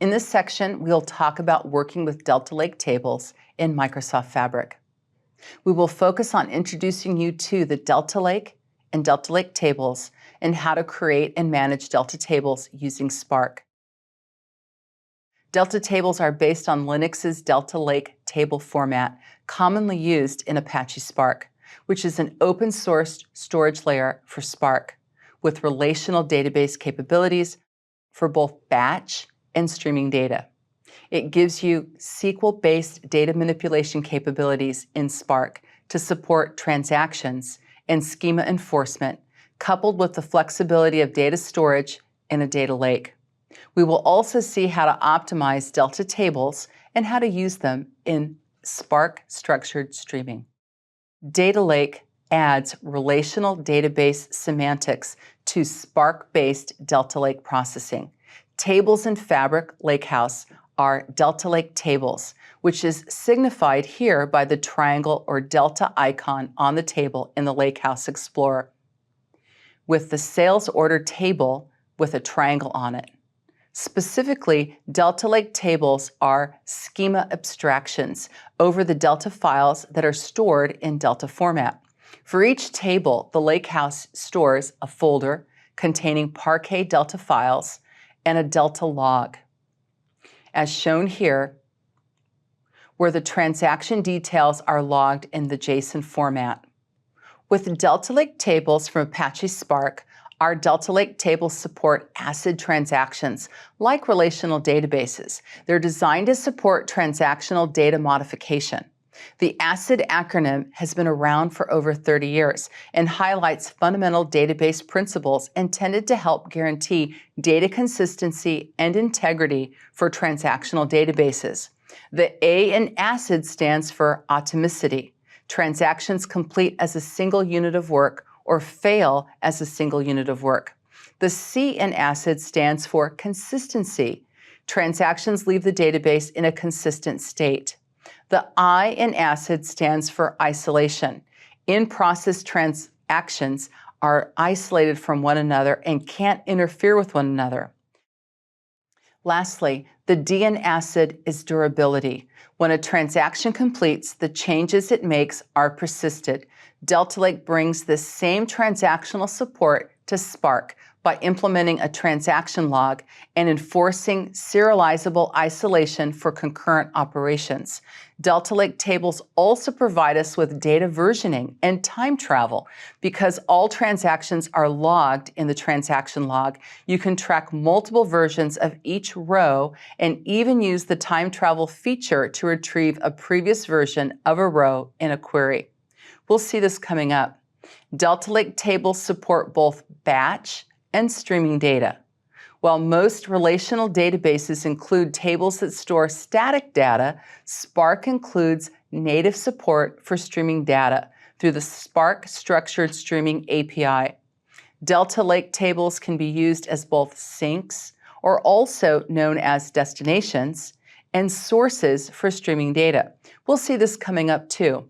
In this section, we'll talk about working with Delta Lake tables in Microsoft Fabric. We will focus on introducing you to the Delta Lake and Delta Lake tables and how to create and manage Delta tables using Spark. Delta tables are based on Linux's Delta Lake table format, commonly used in Apache Spark, which is an open-source storage layer for Spark, with relational database capabilities for both batch and streaming data. It gives you SQL-based data manipulation capabilities in Spark to support transactions and schema enforcement, coupled with the flexibility of data storage in a data lake. We will also see how to optimize Delta tables and how to use them in Spark structured streaming. Data Lake adds relational database semantics to Spark-based Delta Lake processing. Tables in Fabric Lakehouse are Delta Lake tables, which is signified here by the triangle or delta icon on the table in the Lakehouse Explorer, with the sales order table with a triangle on it. Specifically, Delta Lake tables are schema abstractions over the Delta files that are stored in Delta format. For each table, the Lakehouse stores a folder containing Parquet Delta files and a Delta log, as shown here, where the transaction details are logged in the JSON format. With Delta Lake tables from Apache Spark, our Delta Lake tables support ACID transactions like relational databases. They're designed to support transactional data modification. The ACID acronym has been around for over 30 years and highlights fundamental database principles intended to help guarantee data consistency and integrity for transactional databases. The A in ACID stands for atomicity. Transactions complete as a single unit of work or fail as a single unit of work. The C in ACID stands for consistency. Transactions leave the database in a consistent state. The I in ACID stands for isolation. In-process transactions are isolated from one another and can't interfere with one another. Lastly, the D in ACID is durability. When a transaction completes, the changes it makes are persisted. Delta Lake brings this same transactional support to Spark by implementing a transaction log and enforcing serializable isolation for concurrent operations. Delta Lake tables also provide us with data versioning and time travel. Because all transactions are logged in the transaction log, you can track multiple versions of each row and even use the time travel feature to retrieve a previous version of a row in a query. We'll see this coming up. Delta Lake tables support both batch and streaming data. While most relational databases include tables that store static data, Spark includes native support for streaming data through the Spark Structured Streaming API. Delta Lake tables can be used as both sinks, or also known as destinations, and sources for streaming data. We'll see this coming up too.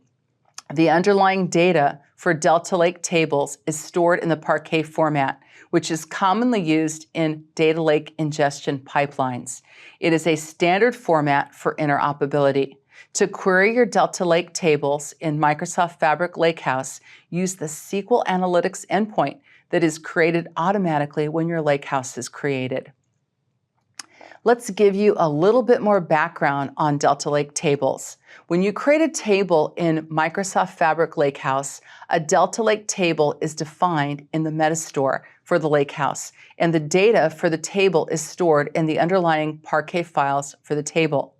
The underlying data for Delta Lake tables is stored in the Parquet format, which is commonly used in data lake ingestion pipelines. It is a standard format for interoperability. To query your Delta Lake tables in Microsoft Fabric Lakehouse, use the SQL Analytics endpoint that is created automatically when your Lakehouse is created. Let's give you a little bit more background on Delta Lake tables. When you create a table in Microsoft Fabric Lakehouse, a Delta Lake table is defined in the metastore for the Lakehouse, and the data for the table is stored in the underlying Parquet files for the table.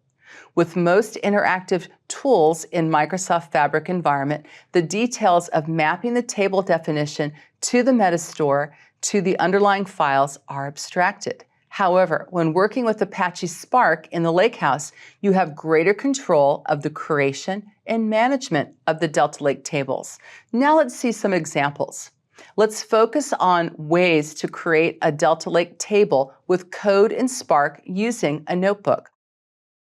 With most interactive tools in Microsoft Fabric environment, the details of mapping the table definition to the metastore to the underlying files are abstracted. However, when working with Apache Spark in the Lakehouse, you have greater control of the creation and management of the Delta Lake tables. Now let's see some examples. Let's focus on ways to create a Delta Lake table with code in Spark using a notebook.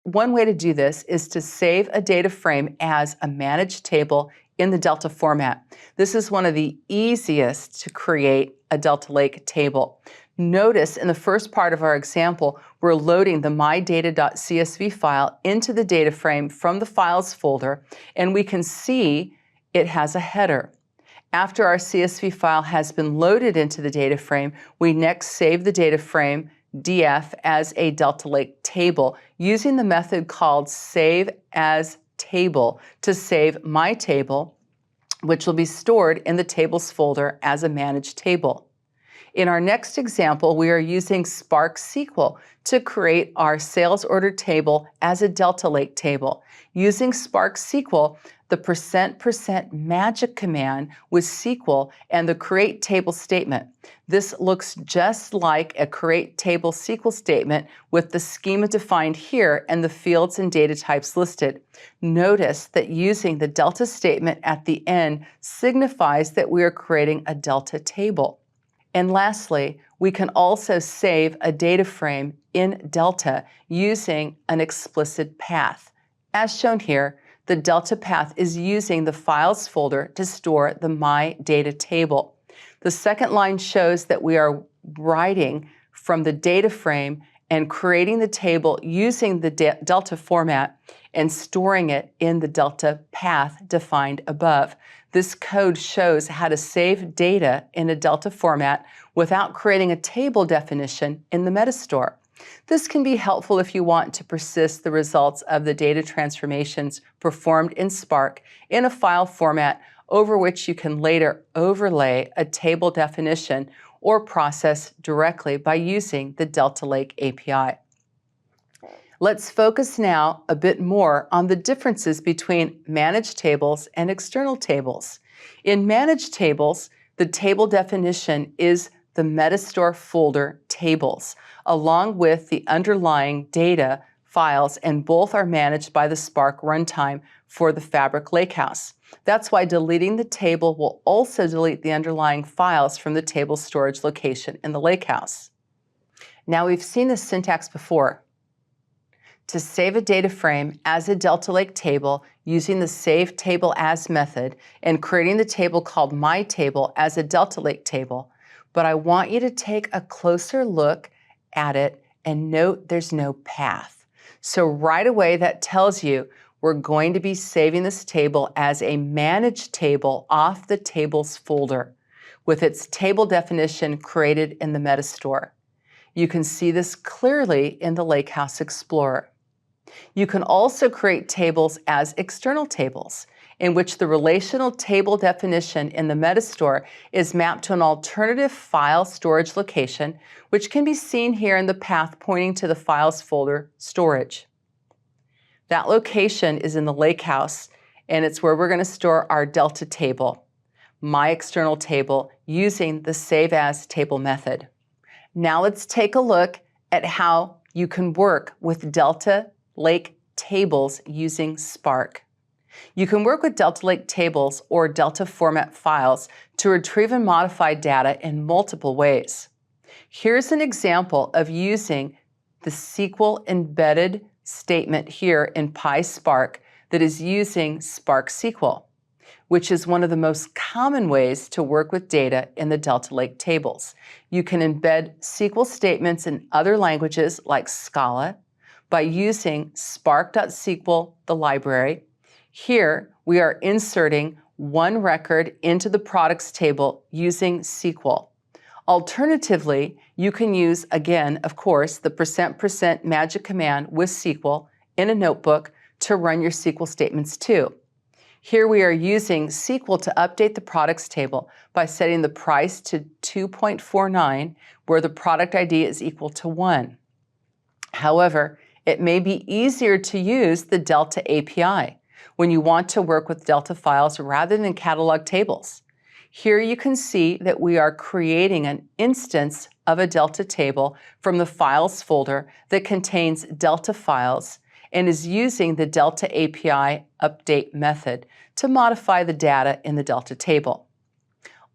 One way to do this is to save a data frame as a managed table in the Delta format. This is one of the easiest to create a Delta Lake table. Notice in the first part of our example, we're loading the mydata.csv file into the data frame from the Files folder, and we can see it has a header. After our CSV file has been loaded into the data frame, we next save the data frame DF as a Delta Lake table using the method called save as table to save my table, which will be stored in the tables folder as a managed table. In our next example, we are using Spark SQL to create our sales order table as a Delta Lake table. Using Spark SQL, the %% magic command with SQL and the create table statement. This looks just like a create table SQL statement with the schema defined here and the fields and data types listed. Notice that using the Delta statement at the end signifies that we are creating a Delta table. And lastly, we can also save a data frame in Delta using an explicit path. As shown here, the Delta path is using the Files folder to store the My Data table. The second line shows that we are writing from the data frame and creating the table using the Delta format and storing it in the Delta path defined above. This code shows how to save data in a Delta format without creating a table definition in the Metastore. This can be helpful if you want to persist the results of the data transformations performed in Spark in a file format over which you can later overlay a table definition or process directly by using the Delta Lake API. Let's focus now a bit more on the differences between managed tables and external tables. In managed tables, the table definition is the Metastore folder tables, along with the underlying data files, and both are managed by the Spark runtime for the Fabric Lakehouse. That's why deleting the table will also delete the underlying files from the table storage location in the Lakehouse. Now we've seen this syntax before. To save a data frame as a Delta Lake table using the save table as method and creating the table called my table as a Delta Lake table, but I want you to take a closer look at it and note there's no path. So right away that tells you we're going to be saving this table as a managed table off the tables folder with its table definition created in the Metastore. You can see this clearly in the Lakehouse Explorer. You can also create tables as external tables, in which the relational table definition in the Metastore is mapped to an alternative file storage location, which can be seen here in the path pointing to the Files folder storage. That location is in the Lakehouse, and it's where we're going to store our Delta table, my external table, using the save as table method. Now let's take a look at how you can work with Delta Lake tables using Spark. You can work with Delta Lake tables or Delta format files to retrieve and modify data in multiple ways. Here's an example of using the SQL embedded statement here in PySpark that is using Spark SQL, which is one of the most common ways to work with data in the Delta Lake tables. You can embed SQL statements in other languages like Scala by using spark.sql, the library. Here, we are inserting one record into the products table using SQL. Alternatively, you can use, again, of course, the %% magic command with SQL in a notebook to run your SQL statements too. Here we are using SQL to update the products table by setting the price to 2.49, where the product ID is equal to 1. However, it may be easier to use the Delta API when you want to work with Delta files rather than catalog tables. Here you can see that we are creating an instance of a Delta table from the Files folder that contains Delta files and is using the Delta API update method to modify the data in the Delta table.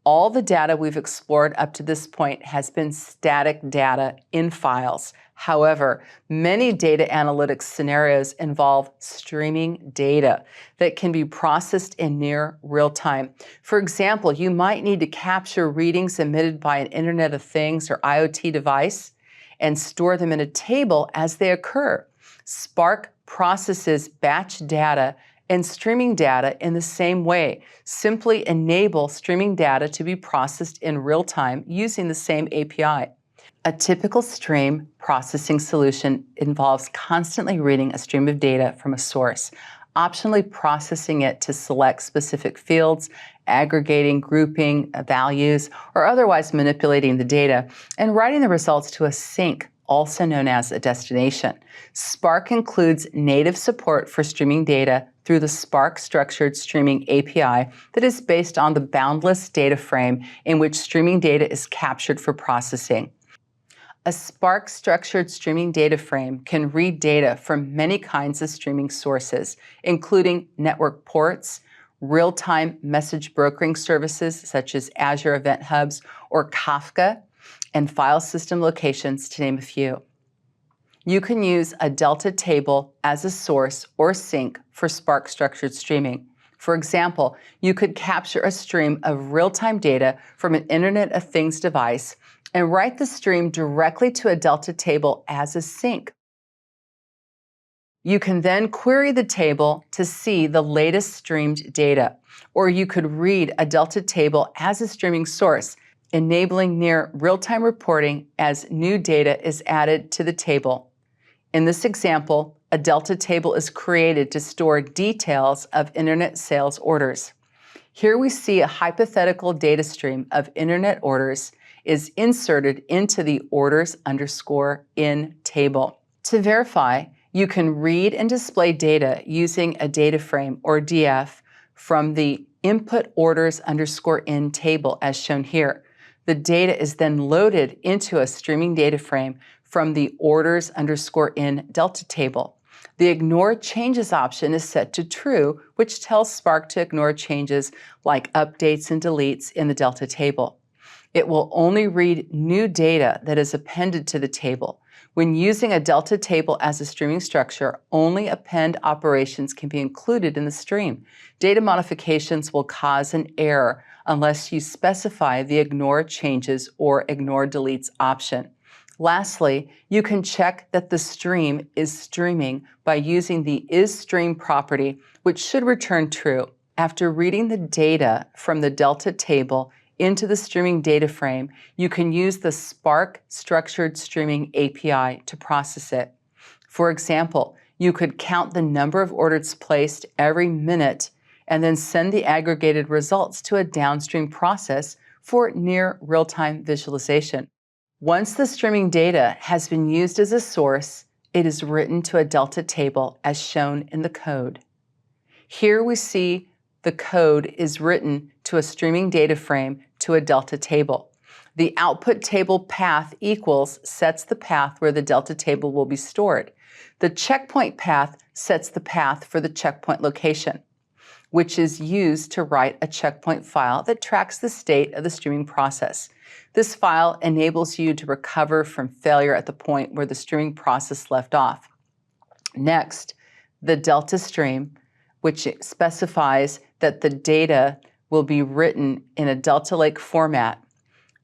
All the data we've explored up to this point has been static data in files. However, many data analytics scenarios involve streaming data that can be processed in near real time. For example, you might need to capture readings emitted by an Internet of Things or IoT device and store them in a table as they occur. Spark processes batch data and streaming data in the same way. Simply enable streaming data to be processed in real time using the same API. A typical stream processing solution involves constantly reading a stream of data from a source, optionally processing it to select specific fields, aggregating, grouping values, or otherwise manipulating the data, and writing the results to a sink, also known as a destination. Spark includes native support for streaming data through the Spark Structured Streaming API that is based on the boundless data frame in which streaming data is captured for processing. A Spark structured streaming data frame can read data from many kinds of streaming sources, including network ports, real-time message brokering services such as Azure Event Hubs or Kafka, and file system locations, to name a few. You can use a Delta table as a source or sink for Spark structured streaming. For example, you could capture a stream of real-time data from an Internet of Things device and write the stream directly to a Delta table as a sink. You can then query the table to see the latest streamed data, or you could read a Delta table as a streaming source, enabling near real-time reporting as new data is added to the table. In this example, a Delta table is created to store details of Internet sales orders. Here we see a hypothetical data stream of Internet orders is inserted into the orders_in table. To verify, you can read and display data using a DataFrame or DF from the input orders_in table as shown here. The data is then loaded into a streaming data frame from the orders_in Delta table. The Ignore Changes option is set to true, which tells Spark to ignore changes like updates and deletes in the Delta table. It will only read new data that is appended to the table. When using a Delta table as a streaming structure, only append operations can be included in the stream. Data modifications will cause an error unless you specify the Ignore Changes or Ignore Deletes option. Lastly, you can check that the stream is streaming by using the isStream property, which should return true. After reading the data from the Delta table into the streaming data frame, you can use the Spark Structured Streaming API to process it. For example, you could count the number of orders placed every minute and then send the aggregated results to a downstream process for near real-time visualization. Once the streaming data has been used as a source, it is written to a Delta table as shown in the code. Here we see the code is written to a streaming data frame to a Delta table. The output table path equals sets the path where the Delta table will be stored. The checkpoint path sets the path for the checkpoint location, which is used to write a checkpoint file that tracks the state of the streaming process. This file enables you to recover from failure at the point where the streaming process left off. Next, the Delta stream, which specifies that the data will be written in a Delta Lake format.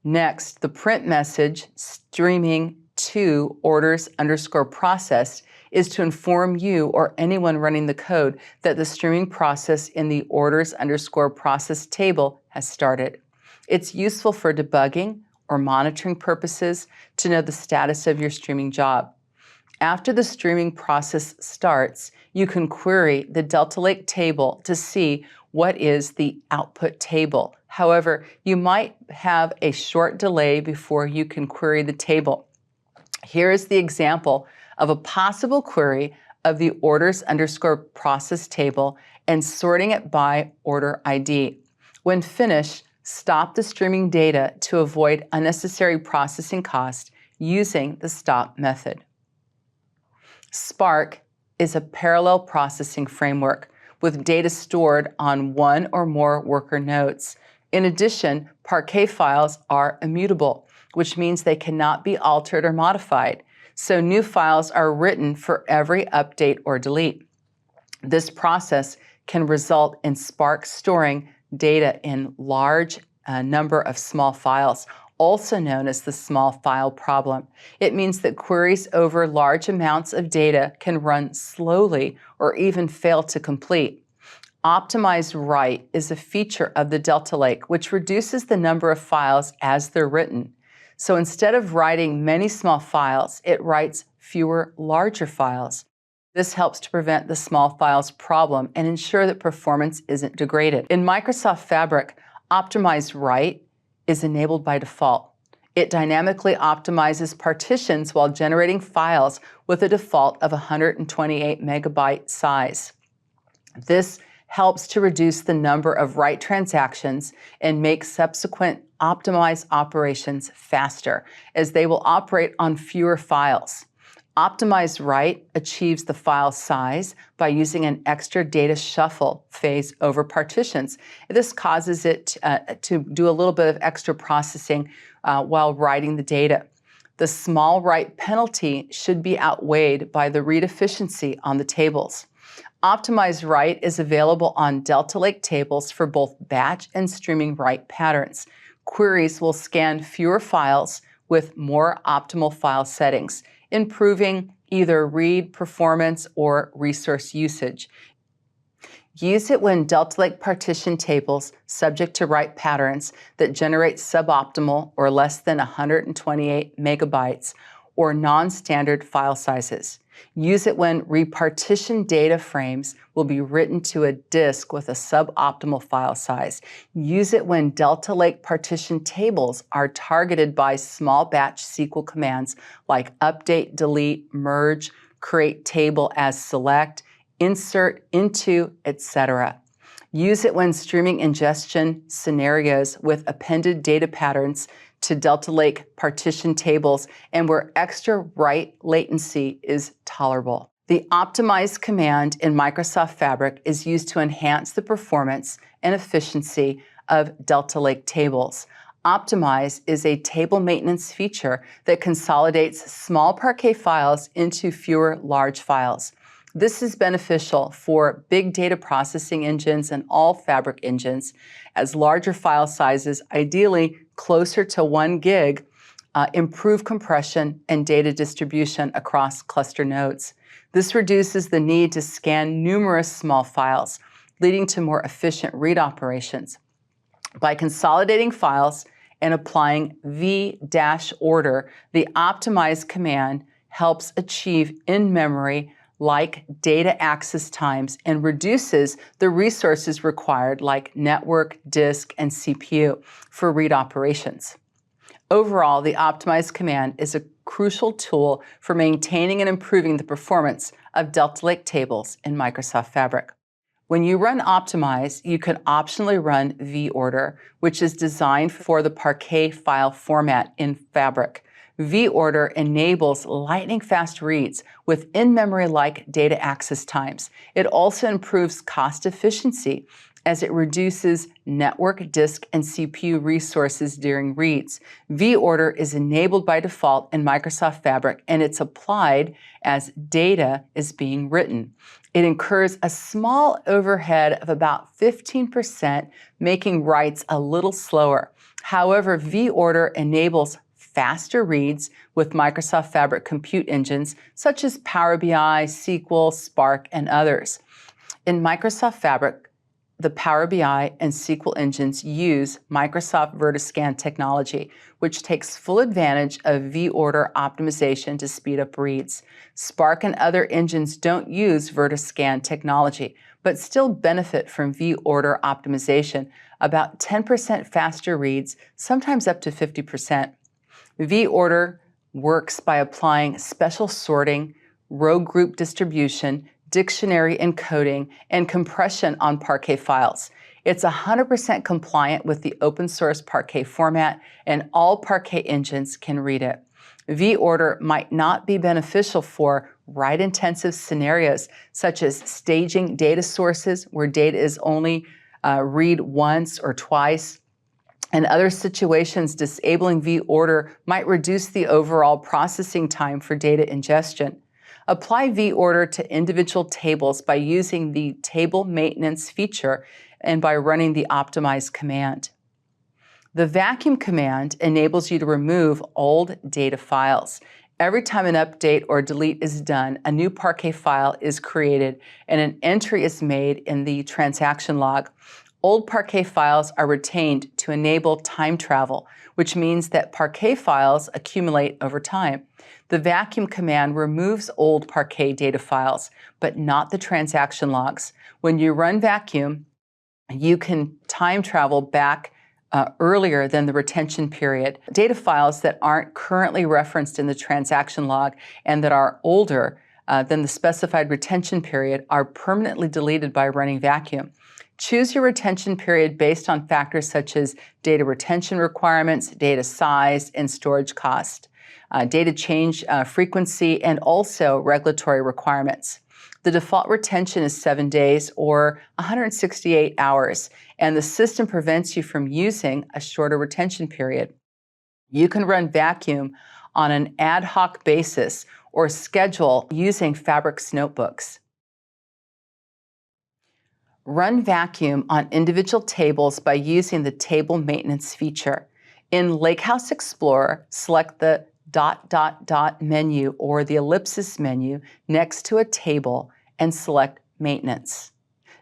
Next, the print message streaming to orders_processed is to inform you or anyone running the code that the streaming process in the orders_processed table has started. It's useful for debugging or monitoring purposes to know the status of your streaming job. After the streaming process starts, you can query the Delta Lake table to see what is the output table. However, you might have a short delay before you can query the table. Here is the example of a possible query of the orders_process table and sorting it by order ID. When finished, stop the streaming data to avoid unnecessary processing cost using the stop method. Spark is a parallel processing framework with data stored on one or more worker nodes. In addition, Parquet files are immutable, which means they cannot be altered or modified. so new files are written for every update or delete. This process can result in Spark storing data in large number of small files, also known as the small file problem. It means that queries over large amounts of data can run slowly or even fail to complete. Optimized write is a feature of the Delta Lake, which reduces the number of files as they're written. So instead of writing many small files, it writes fewer larger files. This helps to prevent the small files problem and ensure that performance isn't degraded. In Microsoft Fabric, optimized write is enabled by default. It dynamically optimizes partitions while generating files with a default of 128 megabyte size. This helps to reduce the number of write transactions and make subsequent optimized operations faster, as they will operate on fewer files. Optimized write achieves the file size by using an extra data shuffle phase over partitions. This causes it to do a little bit of extra processing while writing the data. The small write penalty should be outweighed by the read efficiency on the tables. Optimized write is available on Delta Lake tables for both batch and streaming write patterns. Queries will scan fewer files with more optimal file settings, improving either read performance or resource usage. Use it when Delta Lake partition tables subject to write patterns that generate suboptimal or less than 128 megabytes or non-standard file sizes. Use it when repartitioned data frames will be written to a disk with a suboptimal file size. Use it when Delta Lake partition tables are targeted by small batch SQL commands like update, delete, merge, create table as select, insert, into, etc. Use it when streaming ingestion scenarios with appended data patterns to Delta Lake partition tables and where extra write latency is tolerable. The optimize command in Microsoft Fabric is used to enhance the performance and efficiency of Delta Lake tables. Optimize is a table maintenance feature that consolidates small Parquet files into fewer large files. This is beneficial for big data processing engines and all Fabric engines, as larger file sizes, ideally closer to 1 gig, improve compression and data distribution across cluster nodes. This reduces the need to scan numerous small files, leading to more efficient read operations. By consolidating files and applying v-order, the optimize command helps achieve in-memory like data access times and reduces the resources required like network, disk, and CPU for read operations. Overall, the optimize command is a crucial tool for maintaining and improving the performance of Delta Lake tables in Microsoft Fabric. When you run optimize, you can optionally run v-order, which is designed for the Parquet file format in Fabric. v-order enables lightning-fast reads with in-memory-like data access times. It also improves cost efficiency as it reduces network, disk, and CPU resources during reads. v-order is enabled by default in Microsoft Fabric, and it's applied as data is being written. It incurs a small overhead of about 15%, making writes a little slower. However, v-order enables faster reads with Microsoft Fabric compute engines such as Power BI, SQL, Spark, and others. In Microsoft Fabric, the Power BI and SQL engines use Microsoft Vertiscan technology, which takes full advantage of v-order optimization to speed up reads. Spark and other engines don't use Vertiscan technology, but still benefit from v-order optimization, about 10% faster reads, sometimes up to 50%. v-order works by applying special sorting, row group distribution, dictionary encoding, and compression on Parquet files. It's 100% compliant with the open source Parquet format, and all Parquet engines can read it. v-order might not be beneficial for write-intensive scenarios, such as staging data sources where data is only read once or twice, In other situations, disabling vOrder might reduce the overall processing time for data ingestion. Apply vOrder to individual tables by using the table maintenance feature and by running the optimize command. The vacuum command enables you to remove old data files. Every time an update or delete is done, a new Parquet file is created and an entry is made in the transaction log. Old Parquet files are retained to enable time travel, which means that Parquet files accumulate over time. The vacuum command removes old Parquet data files, but not the transaction logs. When you run vacuum, you can time travel back earlier than the retention period. Data files that aren't currently referenced in the transaction log and that are older than the specified retention period are permanently deleted by running vacuum. Choose your retention period based on factors such as data retention requirements, data size, and storage cost, data change frequency, and also regulatory requirements. The default retention is 7 days or 168 hours, and the system prevents you from using a shorter retention period. You can run vacuum on an ad hoc basis or schedule using Fabric's notebooks. Run vacuum on individual tables by using the table maintenance feature. In Lakehouse Explorer, select the ... menu or the ellipsis menu next to a table and select Maintenance.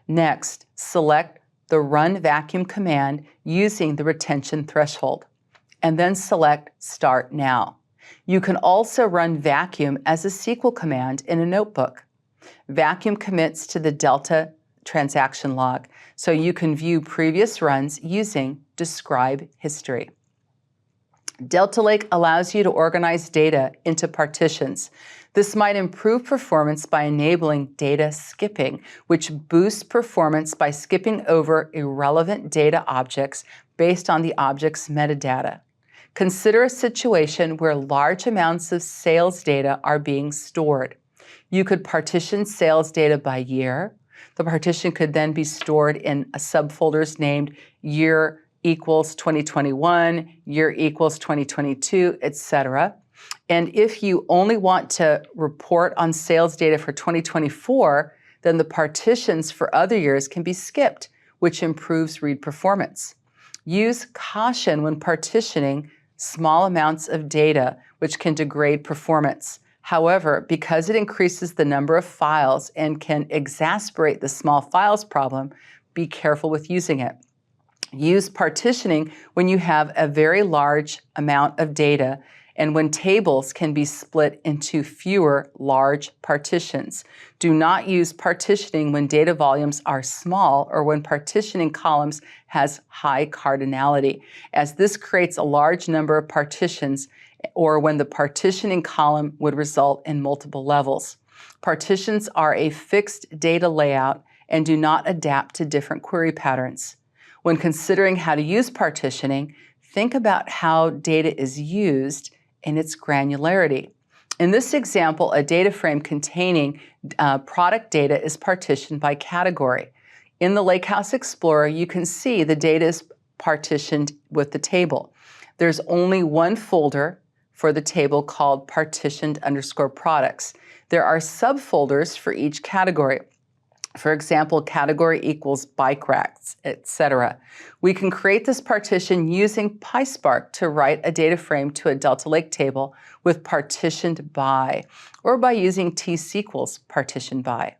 Next, select the Run Vacuum command using the retention threshold, and then select Start Now. You can also run vacuum as a SQL command in a notebook. Vacuum commits to the Delta transaction log, so you can view previous runs using Describe History. Delta Lake allows you to organize data into partitions. This might improve performance by enabling data skipping, which boosts performance by skipping over irrelevant data objects based on the object's metadata. Consider a situation where large amounts of sales data are being stored. You could partition sales data by year. The partition could then be stored in subfolders named Year equals 2021, year equals 2022, etc. And if you only want to report on sales data for 2024, then the partitions for other years can be skipped, which improves read performance. Use caution when partitioning small amounts of data, which can degrade performance. However, because it increases the number of files and can exacerbate the small files problem, be careful with using it. Use partitioning when you have a very large amount of data and when tables can be split into fewer large partitions. Do not use partitioning when data volumes are small or when partitioning columns has high cardinality, as this creates a large number of partitions or when the partitioning column would result in multiple levels. Partitions are a fixed data layout and do not adapt to different query patterns. When considering how to use partitioning, think about how data is used and its granularity. In this example, a data frame containing product data is partitioned by category. In the Lakehouse Explorer, you can see the data is partitioned with the table. There's only one folder for the table called partitioned_products. There are subfolders for each category. For example, category equals bike racks, etc. We can create this partition using PySpark to write a data frame to a Delta Lake table with partitioned by, or by using T-SQL's partition by.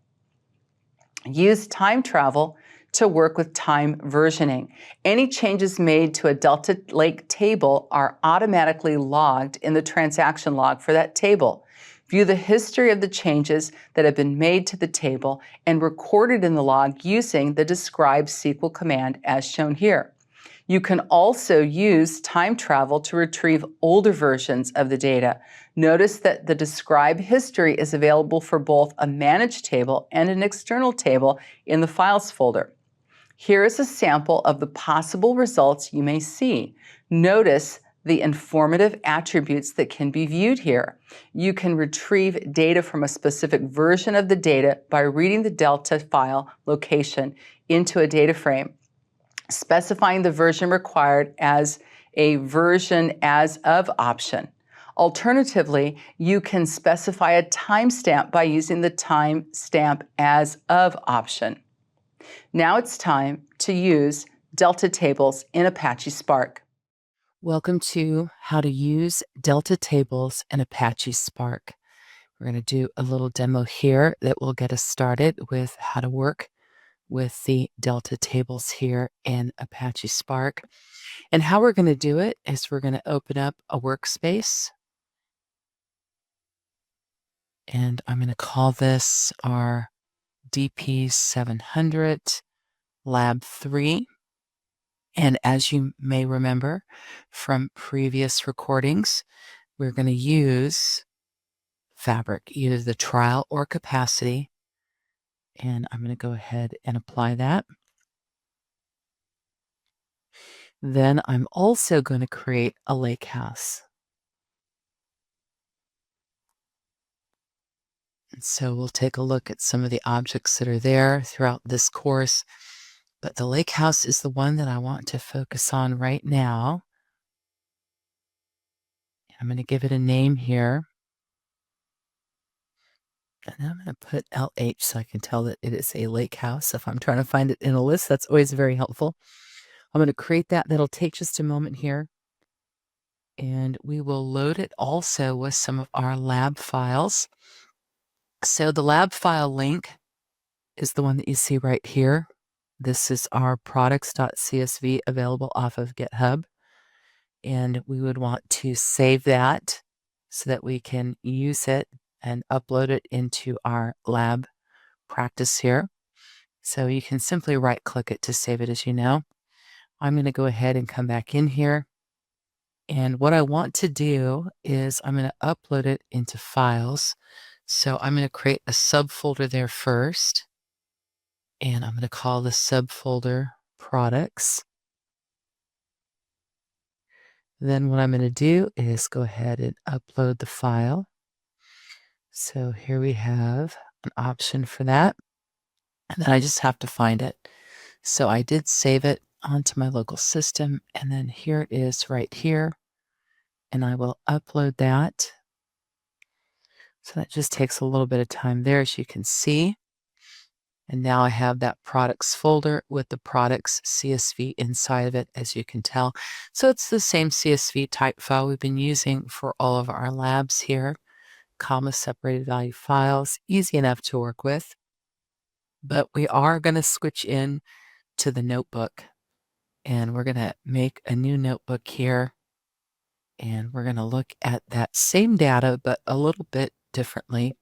Use time travel to work with time versioning. Any changes made to a Delta Lake table are automatically logged in the transaction log for that table. View the history of the changes that have been made to the table and recorded in the log using the Describe SQL command as shown here. You can also use time travel to retrieve older versions of the data. Notice that the Describe history is available for both a managed table and an external table in the Files folder. Here is a sample of the possible results you may see. Notice the informative attributes that can be viewed here. You can retrieve data from a specific version of the data by reading the Delta file location into a data frame. specifying the version required as a version as of option. Alternatively, you can specify a timestamp by using the timestamp as of option. Now it's time to use delta tables in Apache Spark. Welcome to how to use delta tables in Apache Spark. We're going to do a little demo here that will get us started with how to work with the delta tables here in Apache Spark. And how we're going to do it is we're going to open up a workspace. And I'm going to call this our DP-700 Lab 3. And as you may remember from previous recordings, we're going to use Fabric, either the trial or capacity. And I'm going to go ahead and apply that. Then I'm also going to create a lakehouse. And so we'll take a look at some of the objects that are there throughout this course. But the lakehouse is the one that I want to focus on right now. I'm going to give it a name here. And I'm going to put LH so I can tell that it is a lake house. If I'm trying to find it in a list, that's always very helpful. I'm going to create that. That'll take just a moment here. And we will load it also with some of our lab files. So the lab file link is the one that you see right here. This is our products.csv available off of GitHub. And we would want to save that so that we can use it and upload it into our lab practice here. So you can simply right click it to save it, as you know. I'm going to go ahead and come back in here. And what I want to do is I'm going to upload it into files. So I'm going to create a subfolder there first. And I'm going to call the subfolder products. Then what I'm going to do is go ahead and upload the file. So here we have an option for that. And then I just have to find it. So I did save it onto my local system. And then here it is right here. And I will upload that. So that just takes a little bit of time there, as you can see. And now I have that products folder with the products CSV inside of it, as you can tell. So it's the same CSV type file we've been using for all of our labs here. Comma separated value files, easy enough to work with. But we are going to switch in to the notebook. And we're going to make a new notebook here. And we're going to look at that same data, but a little bit differently.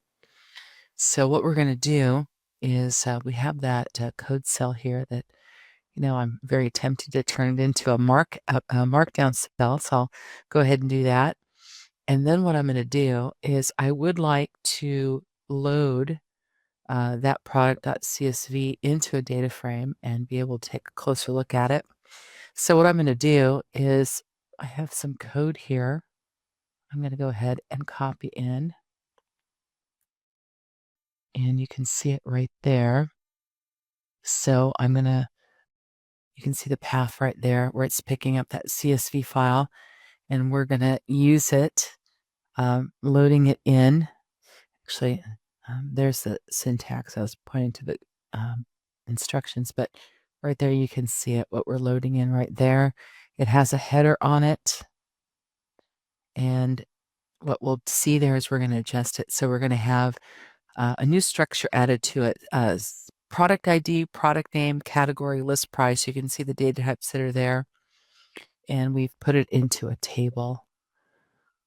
So what we're going to do is we have that code cell here that, I'm very tempted to turn it into a markdown cell. So I'll go ahead and do that. And then what I'm going to do is I would like to load that product.csv into a data frame and be able to take a closer look at it. So what I'm going to do is I have some code here. I'm going to go ahead and copy in. And you can see it right there. So you can see the path right there where it's picking up that CSV file. And we're going to use it, loading it in. Actually, there's the syntax. I was pointing to the instructions, but right there you can see it, what we're loading in right there. It has a header on it. And what we'll see there is we're going to adjust it. So we're going to have a new structure added to it. Product ID, product name, category, list price. You can see the data types that are there. And we've put it into a table.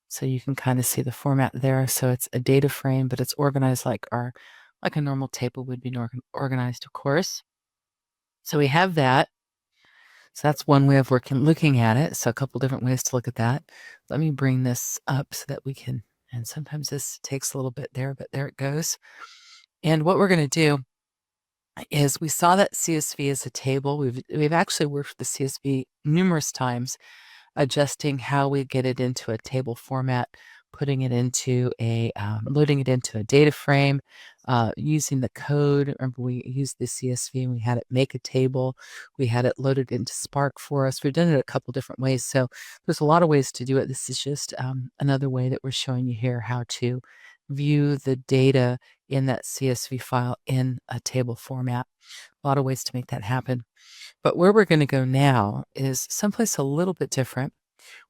So you can kind of see the format there. So it's a data frame, but it's organized like a normal table would be organized, of course. So we have that. So that's one way of looking at it. So a couple different ways to look at that. Let me bring this up so that we can, and sometimes this takes a little bit there, but there it goes. And what we're going to do is we saw that CSV as a table. We've actually worked with the CSV numerous times, adjusting how we get it into a table format. putting it into a, loading it into a DataFrame, using the code. Remember, we used the CSV and we had it make a table. We had it loaded into Spark for us. We've done it a couple different ways. So there's a lot of ways to do it. This is just another way that we're showing you here how to view the data in that CSV file in a table format. A lot of ways to make that happen. But where we're going to go now is someplace a little bit different.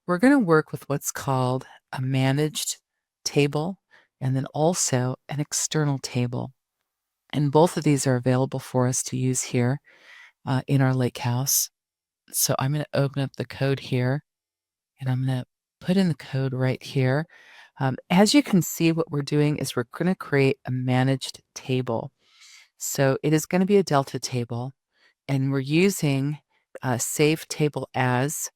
We're going to work with what's called a managed table and then also an external table. And both of these are available for us to use here in our Lakehouse. So I'm going to open up the code here and I'm going to put in the code right here. As you can see, what we're doing is we're going to create a managed table. So it is going to be a Delta table, and we're using save table as,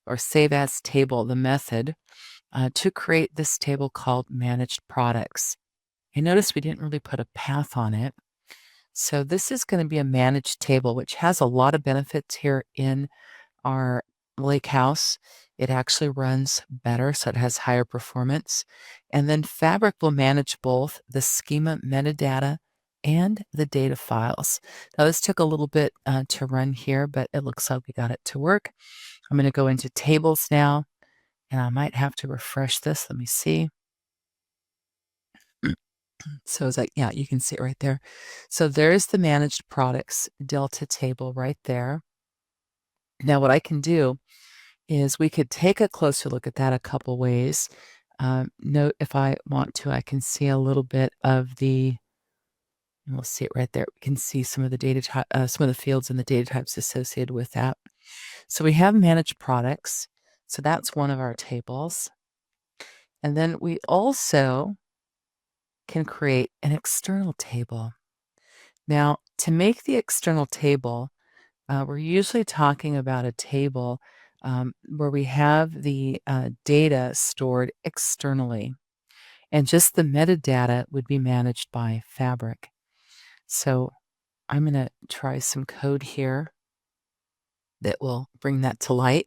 or save as table, the method, to create this table called managed products. And notice we didn't really put a path on it. So this is going to be a managed table, which has a lot of benefits here in our Lakehouse. It actually runs better, so it has higher performance. And then Fabric will manage both the schema metadata and the data files. Now this took a little bit to run here, but it looks like we got it to work. I'm going to go into tables now, and I might have to refresh this. Let me see. So it's like, yeah, you can see it right there. So there's the managed products Delta table right there. Now what I can do is we could take a closer look at that a couple ways. Note, if I want to, I can see a little bit of the, and we'll see it right there. We can see some of the data, some of the fields and the data types associated with that. So we have managed products. So that's one of our tables. And then we also can create an external table. Now, to make the external table, we're usually talking about a table where we have the data stored externally, and just the metadata would be managed by Fabric. So I'm going to try some code here that will bring that to light.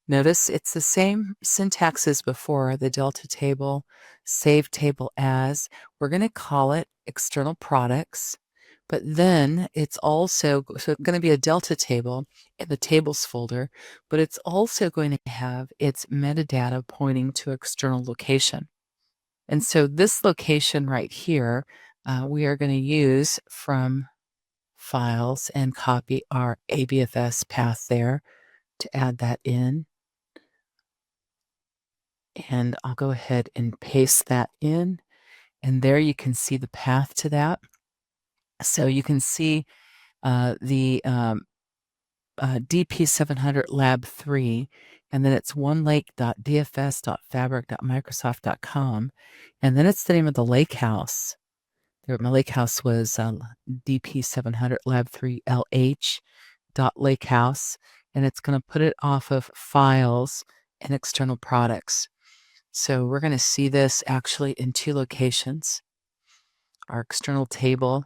Notice it's the same syntax as before, the Delta table, save table as. We're going to call it external products, but then it's also, so it's going to be a Delta table in the tables folder, but it's also going to have its metadata pointing to external location. And so this location right here, we are going to use from files and copy our ABFS path there to add that in. And I'll go ahead and paste that in. And there you can see the path to that. So you can see the DP-700 Lab 3, and then it's onelake.dfs.fabric.microsoft.com, and then it's the name of the lake house. My lake house was DP-700 Lab 3 LH.lakehouse, and it's going to put it off of files and external products. So we're going to see this actually in two locations. Our external table,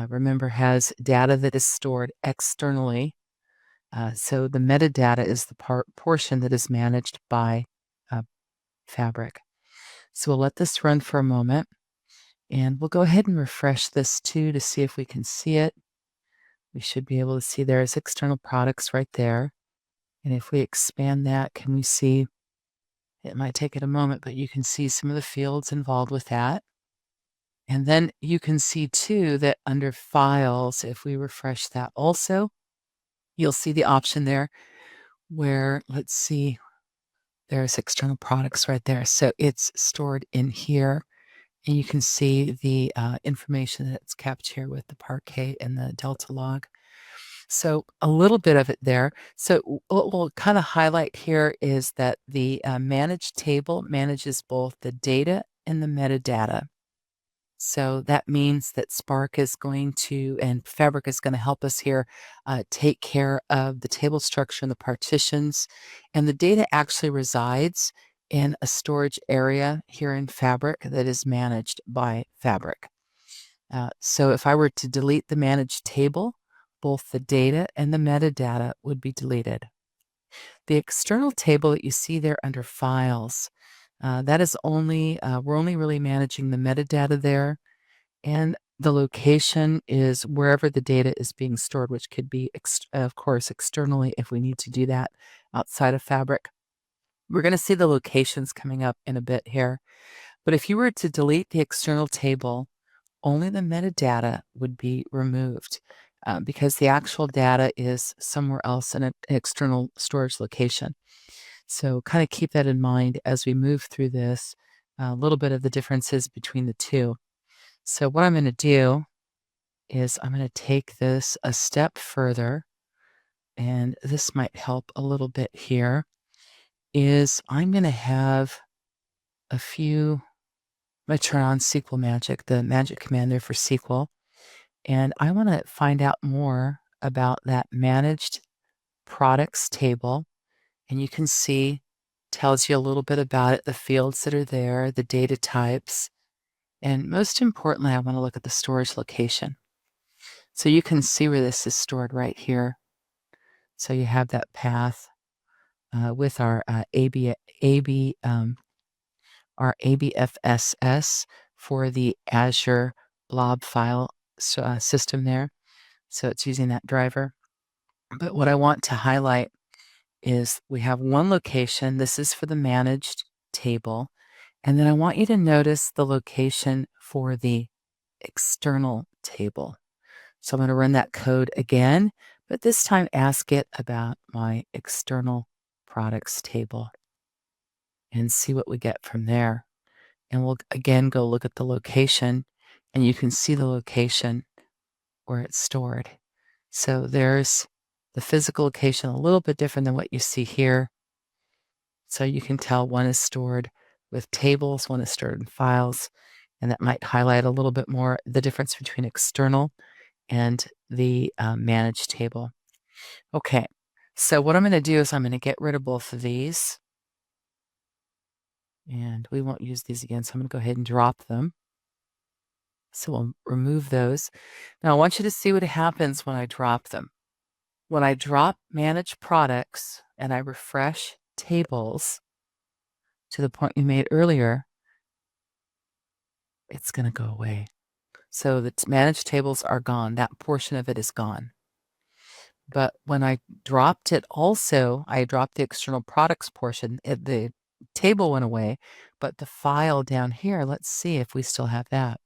remember, has data that is stored externally. So the metadata is the portion that is managed by Fabric. So we'll let this run for a moment, and we'll go ahead and refresh this too to see if we can see it. We should be able to see there's external products right there. And if we expand that, can we see? It might take it a moment, but you can see some of the fields involved with that. And then you can see too that under files, if we refresh that also, you'll see the option there where, let's see, there's external products right there. So it's stored in here, and you can see the information that's kept here with the Parquet and the Delta log. So a little bit of it there. So what we'll kind of highlight here is that the managed table manages both the data and the metadata. So that means that Spark is going to, and Fabric is going to help us here take care of the table structure and the partitions. And the data actually resides in a storage area here in Fabric that is managed by Fabric. So if I were to delete the managed table, both the data and the metadata would be deleted. The external table that you see there under Files, that is only, we're only really managing the metadata there, and the location is wherever the data is being stored, which could be, of course, externally if we need to do that outside of Fabric. We're going to see the locations coming up in a bit here. But if you were to delete the external table, only the metadata would be removed because the actual data is somewhere else in an external storage location. So kind of keep that in mind as we move through this, a little bit of the differences between the two. So what I'm going to do is I'm going to take this a step further, and this might help a little bit here, is I'm going to have a few, I'm going to turn on SQL Magic, the magic command there for SQL, and I want to find out more about that managed products table. And you can see, tells you a little bit about it, the fields that are there, the data types, and most importantly, I want to look at the storage location. So you can see where this is stored right here. So you have that path with our our ABFSS for the Azure blob file system there. So it's using that driver. But what I want to highlight is we have one location. This is for the managed table. And then I want you to notice the location for the external table. So I'm going to run that code again, but this time ask it about my external products table and see what we get from there. And we'll again go look at the location, and you can see the location where it's stored. So there's the physical location, a little bit different than what you see here. So you can tell one is stored with tables, one is stored in files, and that might highlight a little bit more the difference between external and the managed table. Okay, so what I'm going to do is I'm going to get rid of both of these. And we won't use these again, so I'm going to go ahead and drop them. So we'll remove those. Now I want you to see what happens when I drop them. When I drop Manage Products and I refresh Tables to the point we made earlier, it's going to go away. So the Managed Tables are gone. That portion of it is gone. But when I dropped it also, I dropped the external products portion. The table went away, but the file down here, let's see if we still have that.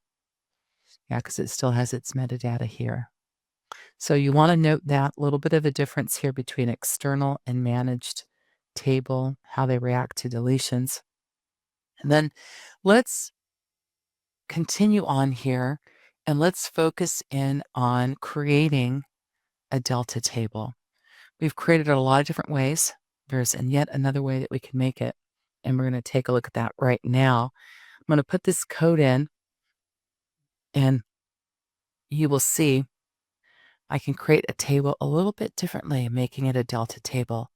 Yeah, because it still has its metadata here. So you want to note that little bit of a difference here between external and managed table, how they react to deletions. And then let's continue on here and let's focus in on creating a delta table. We've created it a lot of different ways. There's yet another way that we can make it, and we're going to take a look at that right now. I'm going to put this code in, and you will see I can create a table a little bit differently, making it a delta table.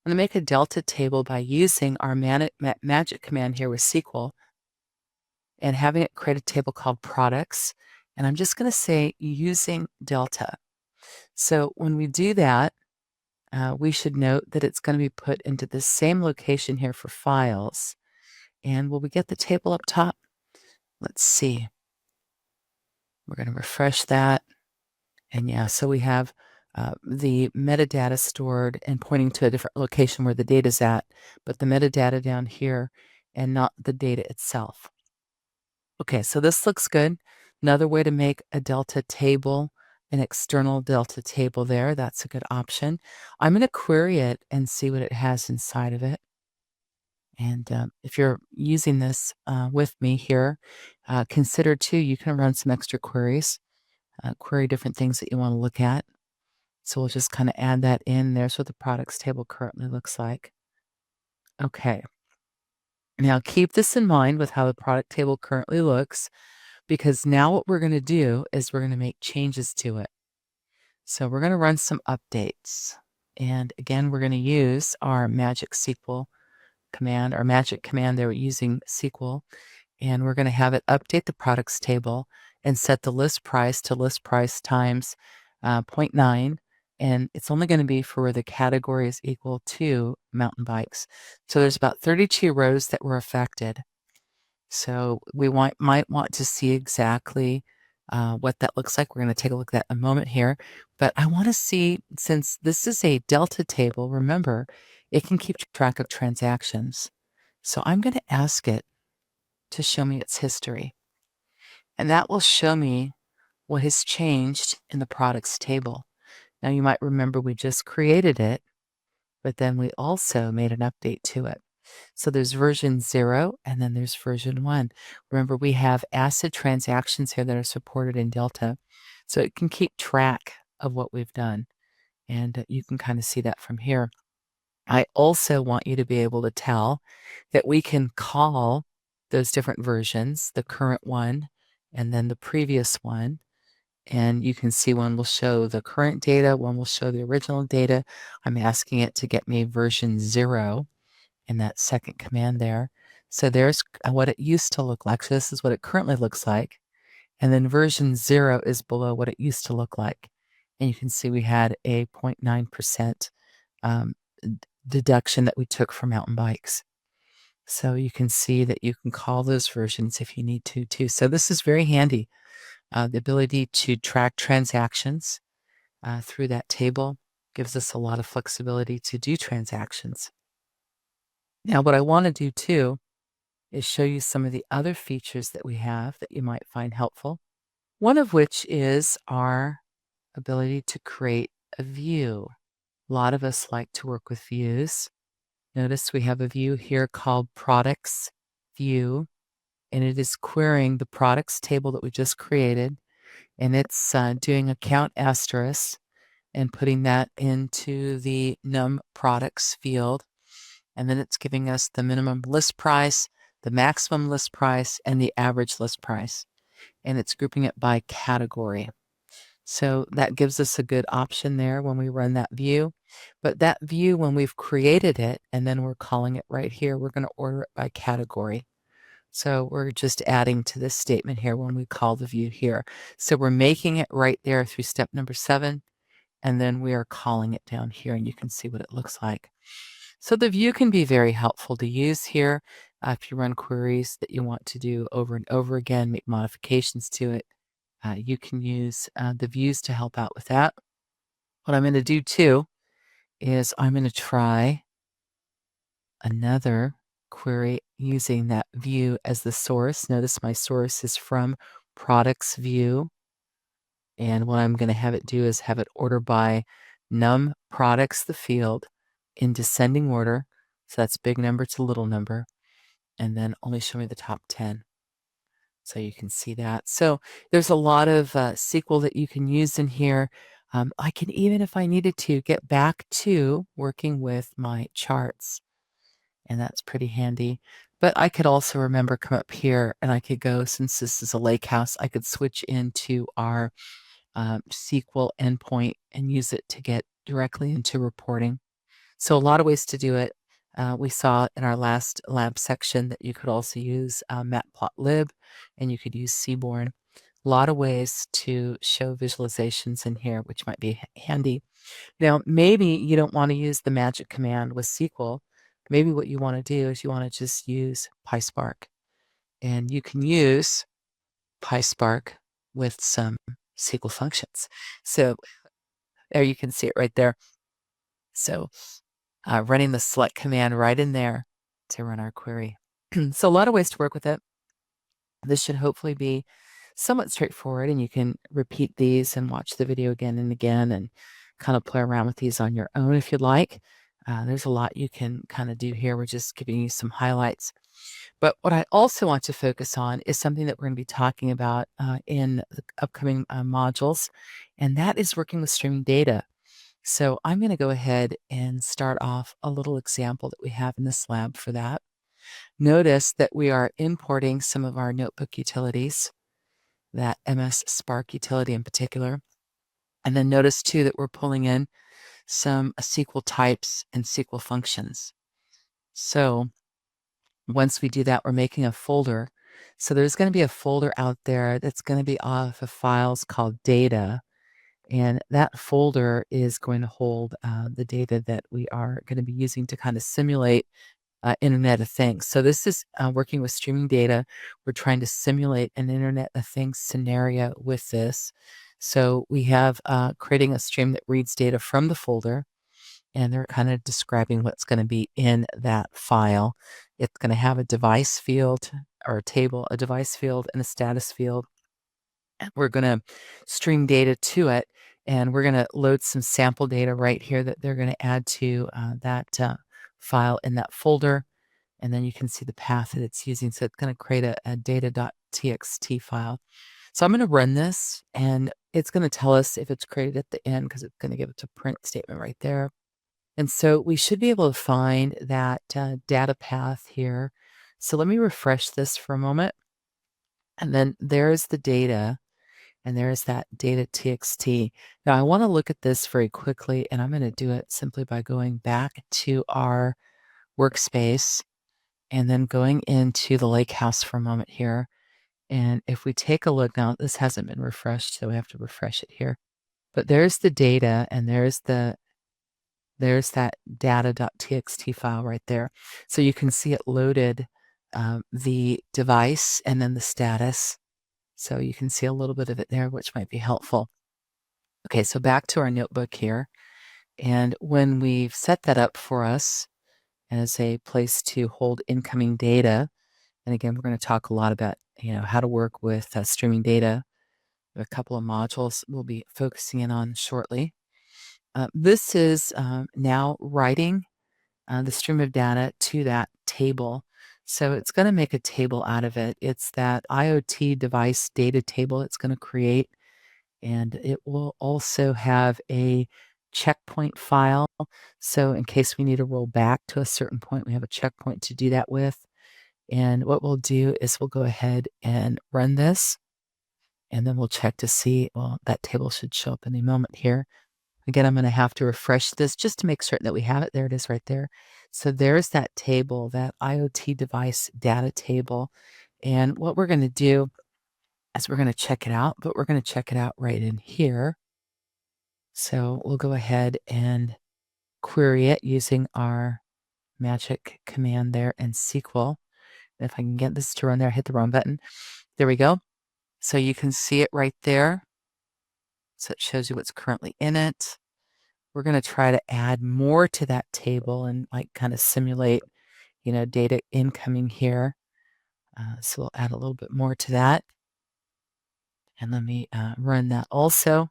I'm going to make a delta table by using our magic command here with SQL and having it create a table called products. And I'm just going to say using delta. So when we do that, we should note that it's going to be put into the same location here for files. And will we get the table up top? Let's see. We're going to refresh that. And yeah, so we have the metadata stored and pointing to a different location where the data is at, but the metadata down here and not the data itself. Okay, so this looks good. Another way to make a delta table, an external delta table there, that's a good option. I'm going to query it and see what it has inside of it. And if you're using this with me here, consider too, you can run some extra queries, query different things that you want to look at. So we'll just kind of add that in. There's what the products table currently looks like. Okay. Now keep this in mind with how the product table currently looks, because now what we're going to do is we're going to make changes to it. So we're going to run some updates. And again, we're going to use our magic SQL command, our magic command there using SQL. And we're going to have it update the products table and set the list price to list price times 0.9 and it's only going to be for where the category is equal to mountain bikes. So there's about 32 rows that were affected. So we might want to see exactly what that looks like. We're going to take a look at that in a moment here. But I want to see, since this is a delta table, remember, it can keep track of transactions. So I'm going to ask it to show me its history. And that will show me what has changed in the products table. Now you might remember we just created it, but then we also made an update to it. So there's version 0 and then there's version 1. Remember, we have ACID transactions here that are supported in Delta, so it can keep track of what we've done. And you can kind of see that from here. I also want you to be able to tell that we can call those different versions, the current one and then the previous one. And you can see one will show the current data, one will show the original data. I'm asking it to get me version 0 in that second command there. So there's what it used to look like. So this is what it currently looks like. And then version 0 is below what it used to look like. And you can see we had a 0.9% deduction that we took for mountain bikes. So you can see that you can call those versions if you need to too. So this is very handy. The ability to track transactions through that table gives us a lot of flexibility to do transactions. Now, what I want to do too is show you some of the other features that we have that you might find helpful. One of which is our ability to create a view. A lot of us like to work with views. Notice we have a view here called Products View, and it is querying the products table that we just created, and it's doing a count asterisk and putting that into the num products field. And then it's giving us the minimum list price, the maximum list price, and the average list price. And it's grouping it by category. So that gives us a good option there when we run that view. But that view, when we've created it, and then we're calling it right here, we're going to order it by category. So we're just adding to this statement here when we call the view here. So we're making it right there through step number 7, and then we are calling it down here, and you can see what it looks like. So the view can be very helpful to use here if you run queries that you want to do over and over again, make modifications to it. You can use the views to help out with that. What I'm going to do too is I'm going to try another query using that view as the source. Notice my source is from products view. And what I'm going to have it do is have it order by num products, the field, in descending order. So that's big number to little number. And then only show me the top 10. So you can see that. So there's a lot of SQL that you can use in here. I can even, if I needed to, get back to working with my charts. And that's pretty handy. But I could also remember come up here and I could go, since this is a lake house, I could switch into our SQL endpoint and use it to get directly into reporting. So a lot of ways to do it. We saw in our last lab section that you could also use matplotlib and you could use Seaborn. A lot of ways to show visualizations in here, which might be handy. Now, maybe you don't want to use the magic command with SQL. Maybe what you want to do is you want to just use PySpark. And you can use PySpark with some SQL functions. So there you can see it right there. So running the select command right in there to run our query. So a lot of ways to work with it. This should hopefully be somewhat straightforward, and you can repeat these and watch the video again and again and kind of play around with these on your own if you'd like. There's a lot you can kind of do here. We're just giving you some highlights. But what I also want to focus on is something that we're going to be talking about in the upcoming modules, and that is working with streaming data. So I'm going to go ahead and start off a little example that we have in this lab for that. Notice that we are importing some of our notebook utilities, that MS Spark utility in particular. And then notice too that we're pulling in some SQL types and SQL functions. So once we do that, we're making a folder. So there's going to be a folder out there that's going to be off of files called data. And that folder is going to hold the data that we are going to be using to kind of simulate Internet of Things. So this is working with streaming data. We're trying to simulate an Internet of Things scenario with this. So we have creating a stream that reads data from the folder, and they're kind of describing what's going to be in that file. It's going to have a device field or a table, a device field, and a status field. And we're going to stream data to it, and we're going to load some sample data right here that they're going to add to that file in that folder. And then you can see the path that it's using. So it's going to create a data.txt file. So I'm going to run this, and it's going to tell us if it's created at the end, because it's going to give it a print statement right there. And so we should be able to find that data path here. So let me refresh this for a moment. And then there's the data, and there's that data.txt. Now I want to look at this very quickly, and I'm going to do it simply by going back to our workspace and then going into the lake house for a moment here. And if we take a look now, this hasn't been refreshed, so we have to refresh it here. But there's the data, and there's that data.txt file right there. So you can see it loaded the device and then the status. So you can see a little bit of it there, which might be helpful. Okay, so back to our notebook here. And when we've set that up for us as a place to hold incoming data, and again, we're going to talk a lot about how to work with streaming data. A couple of modules we'll be focusing in on shortly. This is now writing the stream of data to that table. So it's going to make a table out of it. It's that IoT device data table it's going to create, and it will also have a checkpoint file. So in case we need to roll back to a certain point, we have a checkpoint to do that with. And what we'll do is we'll go ahead and run this, and then we'll check to see, well, that table should show up any moment here. Again, I'm going to have to refresh this just to make certain that we have it. There it is right there. So there's that table, that IoT device data table. And what we're going to do is we're going to check it out, but we're going to check it out right in here. So we'll go ahead and query it using our magic command there in SQL. If I can get this to run there, I hit the wrong button. There we go. So you can see it right there. So it shows you what's currently in it. We're going to try to add more to that table and kind of simulate, data incoming here. So we'll add a little bit more to that. And let me run that also.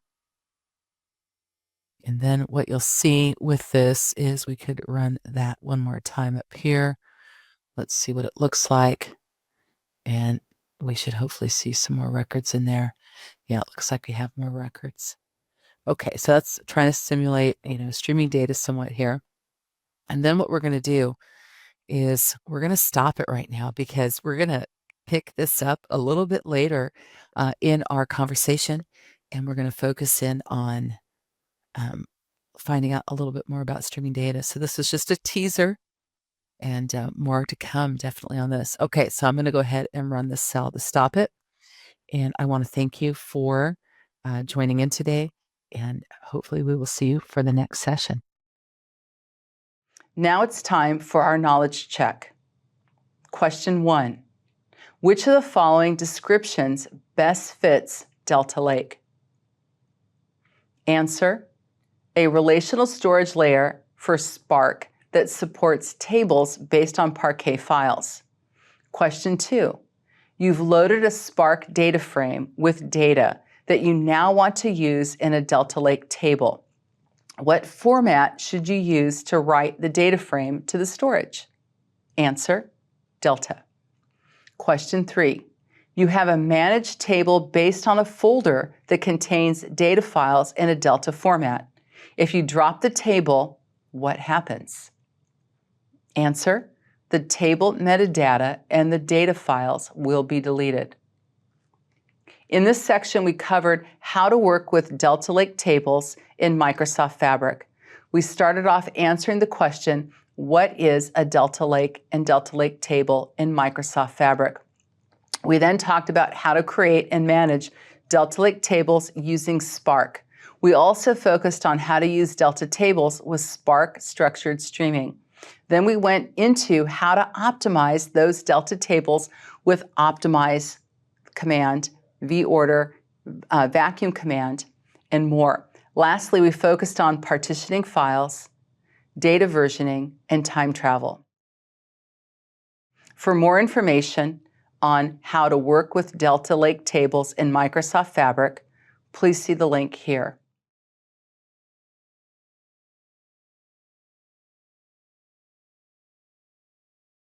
And then what you'll see with this is we could run that one more time up here. Let's see what it looks like. And we should hopefully see some more records in there. Yeah, it looks like we have more records. Okay, so that's trying to simulate, streaming data somewhat here. And then what we're going to do is we're going to stop it right now, because we're going to pick this up a little bit later in our conversation, and we're going to focus in on finding out a little bit more about streaming data. So this is just a teaser, and more to come definitely on this. Okay, so I'm going to go ahead and run this cell to stop it. And I want to thank you for joining in today, and hopefully we will see you for the next session. Now it's time for our knowledge check. Question 1. Which of the following descriptions best fits Delta Lake? Answer: a relational storage layer for Spark that supports tables based on Parquet files. Question 2. You've loaded a Spark DataFrame with data that you now want to use in a Delta Lake table. What format should you use to write the DataFrame to the storage? Answer: Delta. Question 3. You have a managed table based on a folder that contains data files in a Delta format. If you drop the table, what happens? Answer: the table metadata and the data files will be deleted. In this section, we covered how to work with Delta Lake tables in Microsoft Fabric. We started off answering the question, what is a Delta Lake and Delta Lake table in Microsoft Fabric? We then talked about how to create and manage Delta Lake tables using Spark. We also focused on how to use Delta tables with Spark structured streaming. Then we went into how to optimize those Delta tables with optimize command, vorder, vacuum command, and more. Lastly, we focused on partitioning files, data versioning, and time travel. For more information on how to work with Delta Lake tables in Microsoft Fabric, please see the link here.